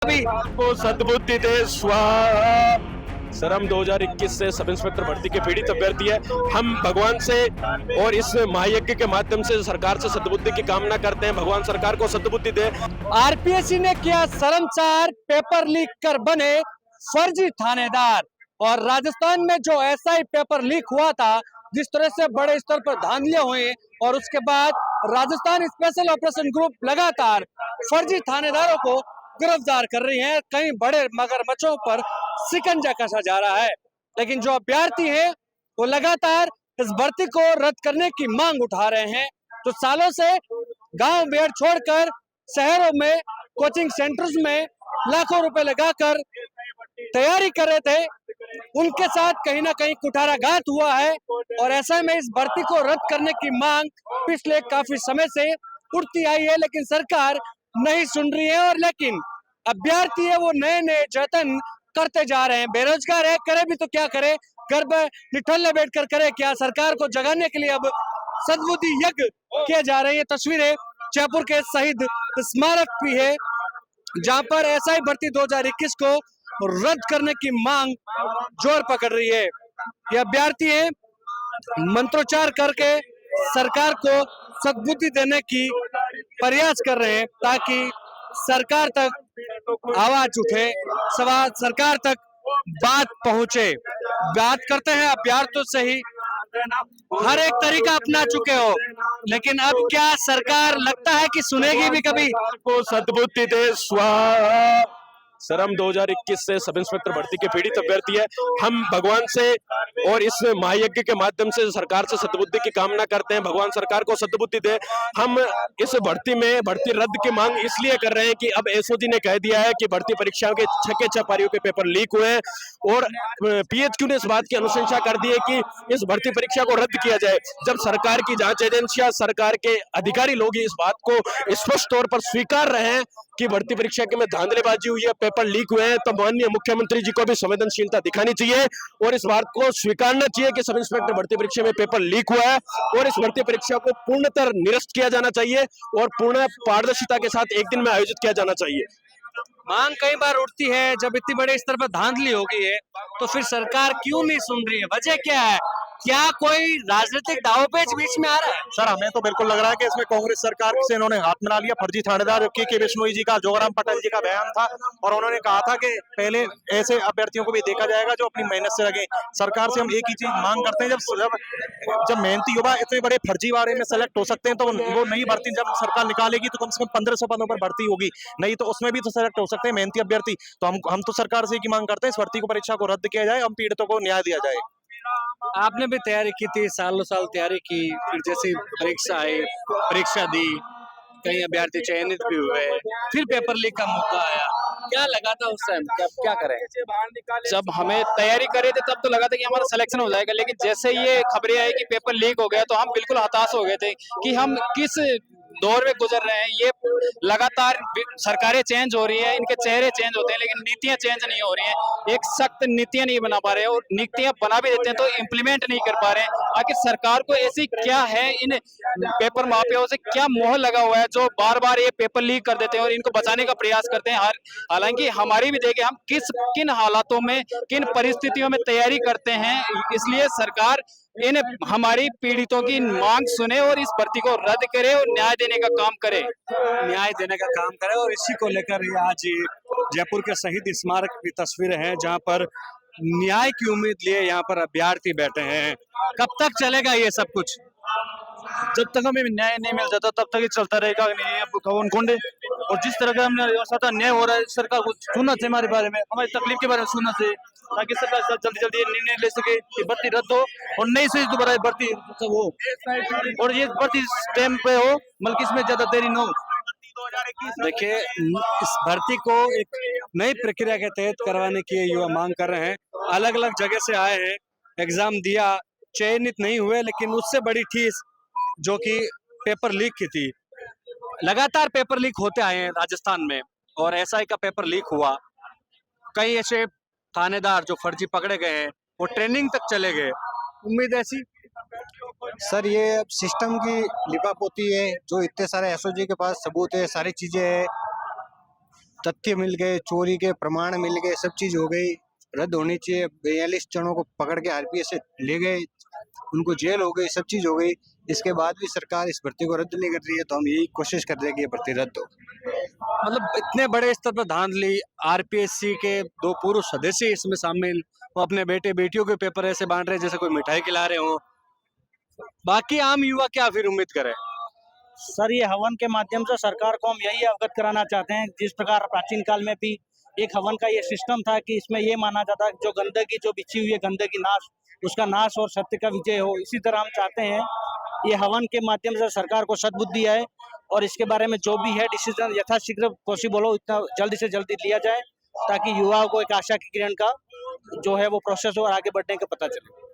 अभी को सद्बुद्धि दे स्वाहा। सर हम 2021 से सब इंस्पेक्टर भर्ती के पीड़ित अभ्यर्थी है। हम भगवान से और इस महायज्ञ के माध्यम से सरकार से सद्बुद्धि की कामना करते हैं। भगवान सरकार को सद्बुद्धि दे। आरपीएससी ने किया शर्मसार, पेपर लीक कर बने फर्जी थानेदार। और राजस्थान में जो एसआई पेपर लीक हुआ था, जिस तरह से बड़े स्तर पर धांधलियां हुई और उसके बाद राजस्थान स्पेशल ऑपरेशन ग्रुप लगातार फर्जी थानेदारों को गिरफ्तार कर रही है। कई बड़े मगरमच्छों पर शिकंजा कसा जा रहा है, लेकिन जो अभ्यर्थी हैं वो लगातार इस भर्ती को रद्द करने की मांग उठा रहे हैं। तो सालों से गांव बेड़ छोड़कर शहरों में कोचिंग सेंटर्स में लाखों रुपए लगाकर तैयारी कर रहे थे, उनके साथ कहीं ना कहीं कुठाराघात हुआ है। और ऐसे में इस भर्ती को रद्द करने की मांग पिछले काफी समय से उठती आई है, लेकिन सरकार नहीं सुन रही है। और लेकिन अभ्यर्थी है वो नए नए जतन करते जा रहे हैं। बेरोजगार है, करे भी तो क्या करे, घर पर निठल्ले बैठकर करे क्या। सरकार को जगाने के लिए अब सद्बुद्धि यज्ञ किए जा रहे हैं। तस्वीरें जयपुर के शहीद स्मारक भी है, जहां पर एसआई भर्ती 2021 को रद्द करने की मांग जोर पकड़ रही है। ये अभ्यर्थी है मंत्रोच्चार करके सरकार को सद्बुद्धि देने की प्रयास कर रहे हैं, ताकि सरकार तक आवाज उठे, सरकार तक बात पहुंचे। बात करते हैं अभ्यर्थियों से ही, हर एक तरीका अपना चुके हो, लेकिन अब क्या सरकार लगता है कि सुनेगी भी कभी? को सद्बुद्धि दे स्वाहा। सर हम 2021 से सब इंस्पेक्टर भर्ती के पीड़ित अभ्यर्थी है। हम भगवान से और इस महायज्ञ के माध्यम से सरकार से सद्बुद्धि की कामना करते हैं। भगवान सरकार को सद्बुद्धि दे। हम इस भर्ती में भर्ती रद्द की मांग इसलिए कर रहे हैं कि अब एसओजी ने कह दिया है कि भर्ती परीक्षाओं के 6 के 6 पारियों के पेपर लीक हुए हैं और पीएचक्यू ने इस बात की अनुशंसा कर दी है कि इस भर्ती परीक्षा को रद्द किया जाए। जब सरकार की जांच एजेंसियां, सरकार के अधिकारी लोग इस बात को स्पष्ट तौर पर स्वीकार रहे हैं कि भर्ती परीक्षा के में धांधलेबाजी हुई है, पेपर लीक हुए हैं, तो माननीय मुख्यमंत्री जी को भी संवेदनशीलता दिखानी चाहिए और इस बात को स्वीकारना चाहिए कि सब इंस्पेक्टर भर्ती परीक्षा में पेपर लीक हुआ है और इस भर्ती परीक्षा को पूर्णतः निरस्त किया जाना चाहिए और पूर्ण पारदर्शिता के साथ एक दिन में आयोजित किया जाना चाहिए। मांग कई बार उठती है, जब इतनी बड़े स्तर पर धांधली हो गई है तो फिर सरकार क्यों नहीं सुन रही है? वजह क्या है? क्या कोई राजनीतिक दांवपेच बीच में आ रहा है? सर हमें तो बिल्कुल लग रहा है कि इसमें कांग्रेस सरकार से इन्होंने हाथ मिला लिया। फर्जी थानेदार के बिश्नोई जी का, जोगाराम पटेल जी का बयान था और उन्होंने कहा था कि पहले ऐसे अभ्यर्थियों को भी देखा जाएगा जो अपनी मेहनत से लगे। सरकार से हम एक ही चीज मांग करते हैं, जब मेहनती युवा इतने बड़े फर्जीवाड़े में सेलेक्ट हो सकते हैं तो वो नई भर्ती जब सरकार निकालेगी तो कम से कम 1500 पदों पर भर्ती होगी, नहीं तो उसमें भी तो सेलेक्ट हो सकते हैं मेहनती अभ्यर्थी। तो हम तो सरकार से एक ही मांग करते हैं, इस भर्ती को परीक्षा को रद्द किया जाए, हम पीड़ितों को न्याय दिया जाए। आपने भी तैयारी की थी, सालों साल तैयारी की, फिर जैसी परीक्षा आई, परीक्षा दी, कई अभ्यर्थी चयनित भी हुए, फिर पेपर लीक का मुद्दा आया, क्या लगा था उस टाइम? क्या करें? जब हमें तैयारी करे थे तब तो लगा था कि हमारा सिलेक्शन हो जाएगा, लेकिन जैसे ये खबरें आई कि पेपर लीक हो गया तो हम बिल्कुल हताश हो गए थे कि हम किस दौर में गुजर रहे हैं। ये लगातार सरकारें चेंज हो रही है, इनके चेहरे चेंज होते हैं लेकिन नीतियां चेंज नहीं हो रही हैं। एक सख्त नीतियां नहीं बना पा रहे हैं और नीतियां बना भी देते हैं तो इम्प्लीमेंट नहीं कर पा रहे हैं। आखिर सरकार को ऐसी क्या है, इन पेपर माफियाओं से क्या मोह लगा हुआ है जो बार बार ये पेपर लीक कर देते हैं और इनको बचाने का प्रयास करते हैं। हालांकि हमारी भी देखे हम किन हालातों में, किन परिस्थितियों में तैयारी करते हैं, इसलिए सरकार इन हमारी पीड़ितों की मांग सुने और इस भर्ती को रद्द करे और न्याय देने का काम करे। न्याय देने का काम करे। और इसी को लेकर ये आज जयपुर के शहीद स्मारक की तस्वीरें हैं, जहां पर न्याय की उम्मीद लिए यहाँ पर अभ्यर्थी बैठे हैं। कब तक चलेगा ये सब कुछ? जब तक हमें न्याय नहीं मिल जाता तब तक ये चलता रहेगा। गोंडे और जिस तरह का हमने न्याय हो रहा है, सरकार को सुनना चाहिए, हमारे बारे में, हमारी तकलीफ के बारे में सुनना चाहिए, ताकि सरकार जल्दी जल्दी निर्णय ले सके कि भर्ती रद्द हो और नई से दोबारा भर्ती हो और ये भर्ती टाइम पे हो, बल्कि इसमें ज्यादा देरी न हो। देखिए, इस भर्ती को एक नई प्रक्रिया के तहत करवाने की युवा मांग कर रहे हैं। अलग अलग जगह से आए हैं, एग्जाम दिया, चयनित नहीं हुए, लेकिन उससे बड़ी ठेस जो कि पेपर लीक की थी। लगातार पेपर लीक होते आए हैं राजस्थान में, और एसआई का पेपर लीक हुआ। कई ऐसे थानेदार जो फर्जी पकड़े गए हैं वो ट्रेनिंग तक चले गए। उम्मीद ऐसी? सर ये सिस्टम की लिपापोती है, जो इतने सारे एसओजी के पास सबूत है, सारी चीजें है, तथ्य मिल गए, चोरी के प्रमाण मिल गए, सब चीज हो गई, रद्द होनी चाहिए। 42 जनों को पकड़ के आरपीएफ से ले गए, उनको जेल हो गई, सब चीज हो गई। इसके बाद भी सरकार इस भर्ती को रद्द नहीं कर रही है, तो हम यही कोशिश कर रहे हैं कि ये भर्ती रद्द हो। मतलब इतने बड़े स्तर पर धांधली, आरपीएससी के 2 पूर्व सदस्य इसमें शामिल, वो अपने बेटे बेटियों के पेपर ऐसे बांट रहे हैं जैसे कोई मिठाई खिला रहे हो। बाकी आम युवा क्या फिर उम्मीद करे? सर, ये हवन के माध्यम से सरकार को हम यही अवगत कराना चाहते हैं, जिस प्रकार प्राचीन काल में भी एक हवन का ये सिस्टम था कि इसमें ये माना जाता है जो गंदगी जो बिछी हुई है, गंदगी नाश, उसका नाश और सत्य का विजय हो। इसी तरह हम चाहते हैं ये हवन के माध्यम से सरकार को सद्बुद्धि आए और इसके बारे में जो भी है डिसीजन यथाशीघ्र पॉसिबल हो, इतना जल्दी से जल्दी लिया जाए, ताकि युवाओं को एक आशा की किरण का जो है वो प्रोसेस और आगे बढ़ने का पता चले।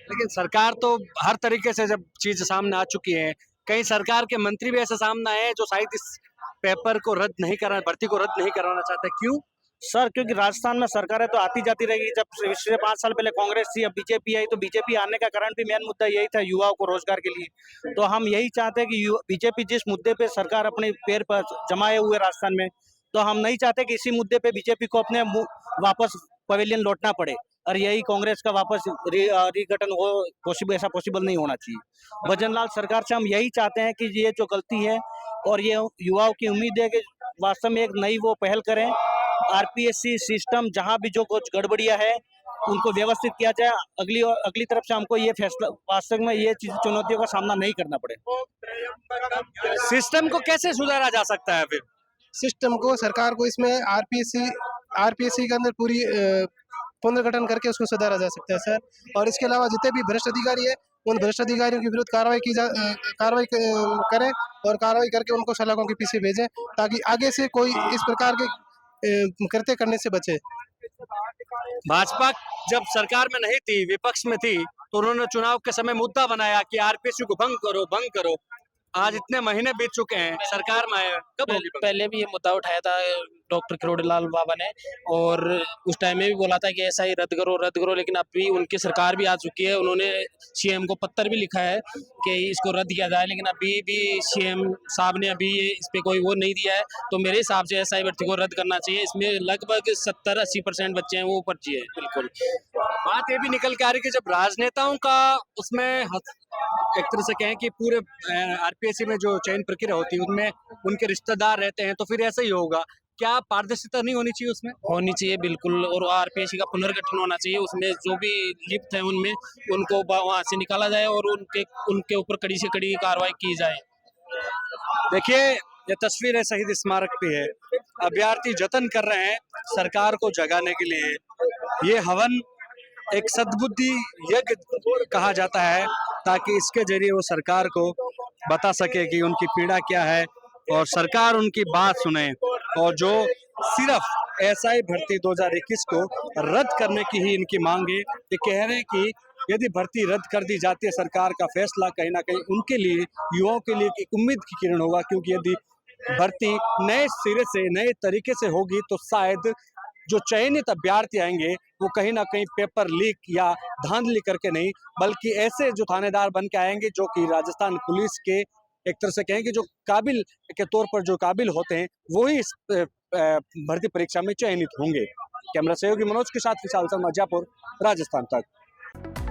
लेकिन सरकार तो हर तरीके से जब चीज सामने आ चुकी है, कई सरकार के मंत्री भी ऐसे सामने आए हैं जो शायद इस पेपर को रद्द नहीं करना, भर्ती को रद्द नहीं करवाना चाहते। क्यों? सर, क्योंकि राजस्थान में सरकारें तो आती जाती रहेगी। जब पिछले 5 साल पहले कांग्रेस थी, अब बीजेपी आई, तो बीजेपी आने का कारण भी मेन मुद्दा यही था, युवाओं को रोजगार के लिए। तो हम यही चाहते हैं कि बीजेपी जिस मुद्दे पे सरकार अपने पैर पर जमाए हुए राजस्थान में, तो हम नहीं चाहते कि इसी मुद्दे पे बीजेपी को अपने वापस पवेलियन लौटना पड़े और यही कांग्रेस का वापस रिगठन हो, ऐसा पॉसिबल नहीं होना चाहिए। भजनलाल सरकार से हम यही चाहते हैं कि ये जो गलती है और ये युवाओं की उम्मीद है कि वास्तव में एक नई वो पहल करें, आरपीएससी सिस्टम जहां भी जो कुछ गड़बड़ियां है उनको व्यवस्थित किया जाए। अगली तरफ से हमको ये फैसला, वास्तव में ये चुनौतियों का सामना नहीं करना पड़े। सिस्टम को कैसे सुधारा जा सकता है फिर? सिस्टम को, सरकार को इसमें आरपीएससी के अंदर पूरी पुनर्गठन करके उसको सुधारा जा सकता है सर। और इसके अलावा जितने भी भ्रष्ट अधिकारी है, उन भ्रष्ट अधिकारियों के विरुद्ध कार्रवाई करें और कार्रवाई करके उनको सलाखों के पीछे भेजें, ताकि आगे से कोई इस प्रकार के कृत्य करने से बचे। भाजपा जब सरकार में नहीं थी, विपक्ष में थी, तो उन्होंने चुनाव के समय मुद्दा बनाया कि आरपीएससी को भंग करो, भंग करो। आज इतने महीने बीत चुके हैं, सरकार में आए, कब होगी भंग? पहले भी ये मुद्दा उठाया था डॉक्टर किरोड़ीलाल बाबा ने, और उस टाइम में भी बोला था कि ऐसा ही रद्द करो, लेकिन अब भी उनकी सरकार भी आ चुकी है। उन्होंने सीएम को पत्र भी लिखा है कि इसको रद्द किया जाए, लेकिन अभी भी सीएम साहब ने अभी इस पे कोई वो नहीं दिया है। तो मेरे हिसाब से एसआई भर्ती को रद्द करना चाहिए। इसमें लगभग 70-80% बच्चे हैं वो पर्ची है। बिल्कुल बात ये भी निकल के आ रही है कि जब राजनेताओं का उसमें एक तरह से कहें कि पूरे आरपीएससी में जो चयन प्रक्रिया होती है उनमें उनके रिश्तेदार रहते हैं, तो फिर ऐसा ही होगा। क्या पारदर्शिता नहीं होनी चाहिए उसमें? होनी चाहिए बिल्कुल, और आरपीएससी का पुनर्गठन होना चाहिए। उसमें जो भी लिप्त है उनमें उनको वहां से निकाला जाए और उनके ऊपर कड़ी से कड़ी कार्रवाई की जाए। देखिए, ये तस्वीर है शहीद स्मारक पे है। अभ्यर्थी जतन कर रहे हैं सरकार को जगाने के लिए। ये हवन एक सद्बुद्धि यज्ञ कहा जाता है, ताकि इसके जरिए वो सरकार को बता सके कि उनकी पीड़ा क्या है और सरकार उनकी बात सुने। और जो सिर्फ एसआई भर्ती 2021 को रद्द करने की ही इनकी मांग है। ये कह रहे हैं कि यदि भर्ती रद्द कर दी जाती है, सरकार का फैसला कहीं ना कहीं उनके लिए, युवाओं के लिए एक उम्मीद की किरण होगा, क्योंकि यदि भर्ती नए सिरे से, नए तरीके से होगी तो शायद जो चयनित अभ्यर्थी आएंगे वो कहीं ना कहीं पेपर लीक या धांधली करके नहीं, बल्कि ऐसे जो थानेदार बन के आएंगे जो कि राजस्थान पुलिस के एक तरह से कहेंगे जो काबिल के तौर पर जो काबिल होते हैं, वो ही इस भर्ती परीक्षा में चयनित होंगे। कैमरा सहयोगी मनोज के साथ विशाल शर्मा, जयपुर, राजस्थान तक।